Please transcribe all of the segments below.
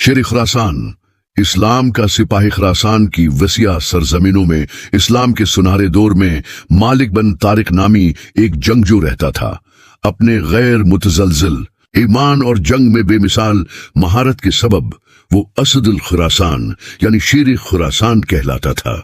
शेर खुरासान। इस्लाम का सिपाही खुरासान की वसिया सरजमीनों में इस्लाम के सुनहरे दौर में मालिक बिन तारिक नामी एक जंगजू रहता था। अपने गैर मुतजलजिल ईमान और जंग में बेमिसाल महारत के सबब वो असदुल खुरासान यानी शेर खुरासान कहलाता था।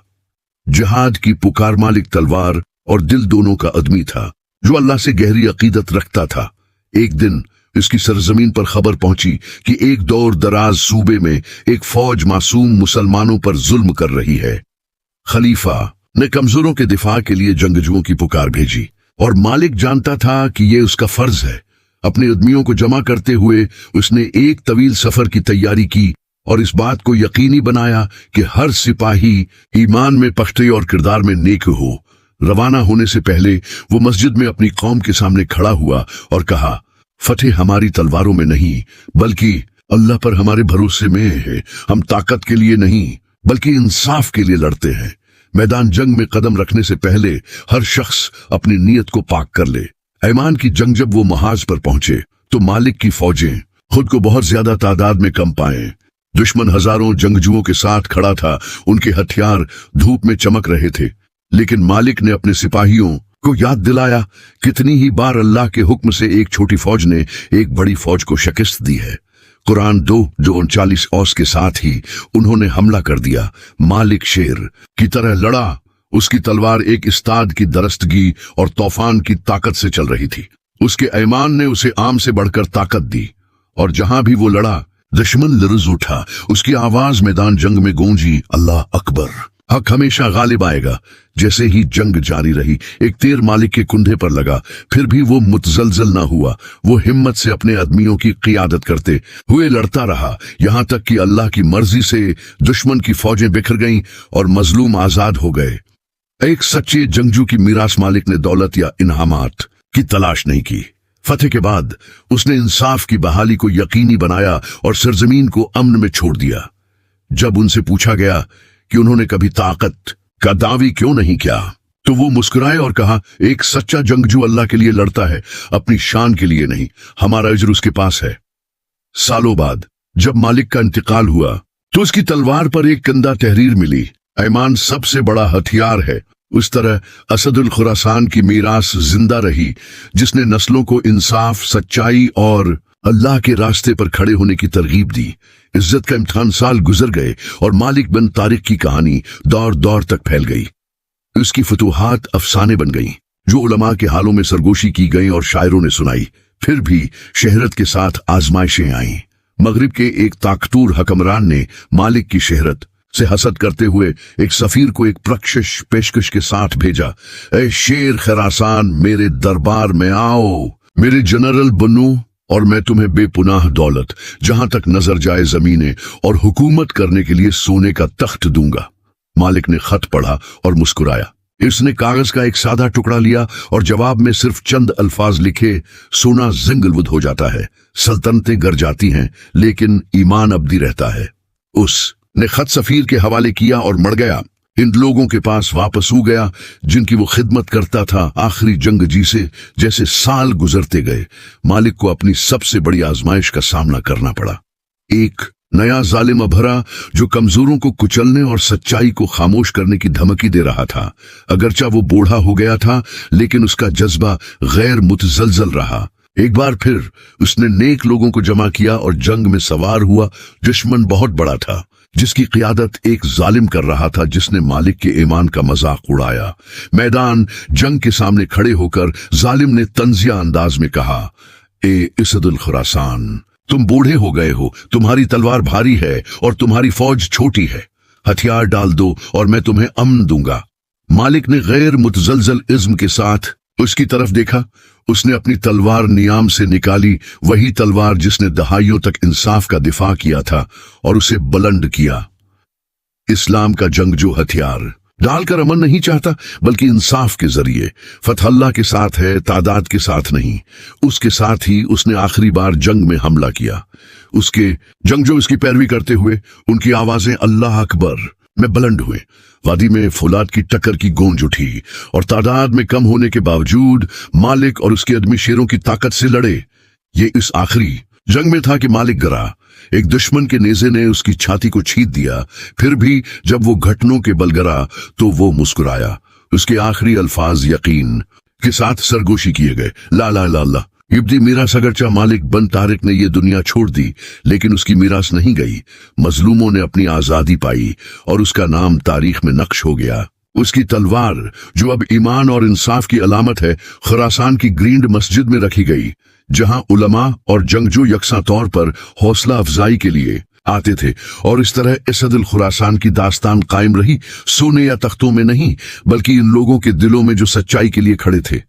जिहाद की पुकार मालिक तलवार और दिल दोनों का आदमी था, जो अल्लाह से गहरी अकीदत रखता था। एक दिन इसकी सरजमीन पर खबर पहुंची कि एक दौर दराज सूबे में एक फौज मासूम मुसलमानों पर जुल्म कर रही है। खलीफा ने कमजोरों के दिफा के लिए जंगजुओं की पुकार भेजी और मालिक जानता था कि ये उसका फर्ज है। अपने आदमियों को जमा करते हुए उसने एक तवील सफर की तैयारी की और इस बात को यकीनी बनाया कि हर सिपाही ईमान में पख्ते और किरदार में नेक हो। रवाना होने से पहले वो मस्जिद में अपनी कौम के सामने खड़ा हुआ और कहा, फतेह हमारी तलवारों में नहीं बल्कि अल्लाह पर हमारे भरोसे में है। हम ताकत के लिए नहीं बल्कि इंसाफ के लिए लड़ते हैं। मैदान जंग में कदम रखने से पहले हर शख्स अपनी नीयत को पाक कर ले। ऐमान की जंग जब वो महाज पर पहुंचे तो मालिक की फौजें खुद को बहुत ज्यादा तादाद में कम पाए। दुश्मन हजारों जंगजुओं के साथ खड़ा था। उनके हथियार धूप में चमक रहे थे, लेकिन मालिक ने अपने सिपाहियों को याद दिलाया, कितनी ही बार अल्लाह के हुक्म से एक छोटी फौज ने एक बड़ी फौज को शिकस्त दी है। कुरान 2:39 औस के साथ ही उन्होंने हमला कर दिया। मालिक शेर की तरह लड़ा। उसकी तलवार एक इस्ताद की दरस्तगी और तूफान की ताकत से चल रही थी। उसके ऐमान ने उसे आम से बढ़कर ताकत दी और जहां भी वो लड़ा दुश्मन लर्ज उठा। उसकी आवाज मैदान जंग में गूंजी, अल्लाह अकबर, हक हमेशा गालिब आएगा। जैसे ही जंग जारी रही, एक तीर मालिक के कुंधे पर लगा, फिर भी वो मुतजलजल ना हुआ। वो हिम्मत से अपने आदमियों की क़ियादत करते हुए लड़ता रहा, यहां तक कि अल्लाह की मर्जी से दुश्मन की फौजें बिखर गईं और मजलूम आजाद हो गए। एक सच्चे जंगजू की मीरास मालिक ने दौलत या इनामात की तलाश नहीं की। फतेह के बाद उसने इंसाफ की बहाली को यकीनी बनाया और सरजमीन को अमन में छोड़ दिया। जब उनसे पूछा गया कि उन्होंने कभी ताकत का दावी क्यों नहीं किया, तो वो मुस्कुराए और कहा, एक सच्चा जंगजू अल्लाह के लिए लड़ता है, अपनी शान के लिए नहीं। हमारा अजर उसके पास है। सालों बाद जब मालिक का इंतकाल हुआ तो उसकी तलवार पर एक कंधा तहरीर मिली, ऐमान सबसे बड़ा हथियार है। उस तरह असदुल खुरासान की मीरास जिंदा रही, जिसने नस्लों को इंसाफ, सच्चाई और अल्लाह के रास्ते पर खड़े होने की तरगीब दी। इज्जत का इम्तिहान साल गुजर गए और मालिक बिन तारिक की कहानी दौर दौर तक फैल गई। उसकी फतूहात अफसाने बन गईं, जो उलमा के हालों में सरगोशी की गईं और शायरों ने सुनाई। फिर भी शहरत के साथ आजमाइशें आईं। मगरिब के एक ताकतूर हकमरान ने मालिक की शहरत से हसद करते हुए एक सफीर को एक प्रकशिश पेशकश के साथ भेजा, ए शेर खुरासान, मेरे दरबार में आओ, मेरे जनरल बनू और मैं तुम्हें बेपुनाह दौलत, जहां तक नजर जाए जमीनें और हुकूमत करने के लिए सोने का तख्त दूंगा। मालिक ने खत पढ़ा और मुस्कुराया। इसने कागज का एक सादा टुकड़ा लिया और जवाब में सिर्फ चंद अल्फाज लिखे, सोना जिंगलबुद हो जाता है, सल्तनतें गर जाती हैं, लेकिन ईमान अब्दी रहता है। उसने खत सफीर के हवाले किया और मर गया। इन लोगों के पास वापस हो गया जिनकी वो खिदमत करता था। आखिरी जंग जी से जैसे साल गुजरते गए, मालिक को अपनी सबसे बड़ी आजमाइश का सामना करना पड़ा। एक नया जालिम अभरा जो कमजोरों को कुचलने और सच्चाई को खामोश करने की धमकी दे रहा था। अगरचा वो बूढ़ा हो गया था, लेकिन उसका जज्बा गैर मुतजलजल रहा। एक बार फिर उसने नेक लोगों को जमा किया और जंग में सवार हुआ। दुश्मन बहुत बड़ा था, जिसकी क़ियादत एक जालिम कर रहा था, जिसने मालिक के ईमान का मजाक उड़ाया। मैदान जंग के सामने खड़े होकर जालिम ने तंजिया अंदाज में कहा, ए असदुल खुरासान, तुम बूढ़े हो गए हो, तुम्हारी तलवार भारी है और तुम्हारी फौज छोटी है। हथियार डाल दो और मैं तुम्हें अमन दूंगा। मालिक ने गैर मुतजलजल इज्म के साथ उसकी तरफ देखा। उसने अपनी तलवार नियाम से निकाली, वही तलवार जिसने दहाइयों तक इंसाफ का दिफा किया था, और उसे बुलंद किया। इस्लाम का जंगजू हथियार डालकर अमन नहीं चाहता, बल्कि इंसाफ के जरिए। फतह अल्लाह के साथ है, तादाद के साथ नहीं। उसके साथ ही उसने आखिरी बार जंग में हमला किया। उसके जंगजू इसकी पैरवी करते हुए उनकी आवाजें अल्लाह अकबर में बुलंद हुए। वादी में फौलाद की टक्कर की गूंज उठी और तादाद में कम होने के बावजूद मालिक और उसके आदमी शेरों की ताकत से लड़े। ये इस आखिरी जंग में था कि मालिक गिरा। एक दुश्मन के नेज़े ने उसकी छाती को छींच दिया। फिर भी जब वो घुटनों के बल गिरा तो वो मुस्कुराया। उसके आखिरी अल्फाज यकीन के साथ सरगोशी किए गए, ला ला ला ला। इब्दी मीरास अगरचा मालिक बन तारिक ने ये दुनिया छोड़ दी, लेकिन उसकी मीरास नहीं गई। मजलूमों ने अपनी आजादी पाई और उसका नाम तारीख में नक्श हो गया। उसकी तलवार, जो अब ईमान और इंसाफ की अलामत है, खुरासान की ग्रीन मस्जिद में रखी गई, जहां उलमा और जंगजू यकसा तौर पर हौसला अफजाई के लिए आते थे। और इस तरह असदुल खुरासान की दास्तान कायम रही, सोने या तख्तों में नहीं, बल्कि इन लोगों के दिलों में जो सच्चाई के लिए खड़े थे।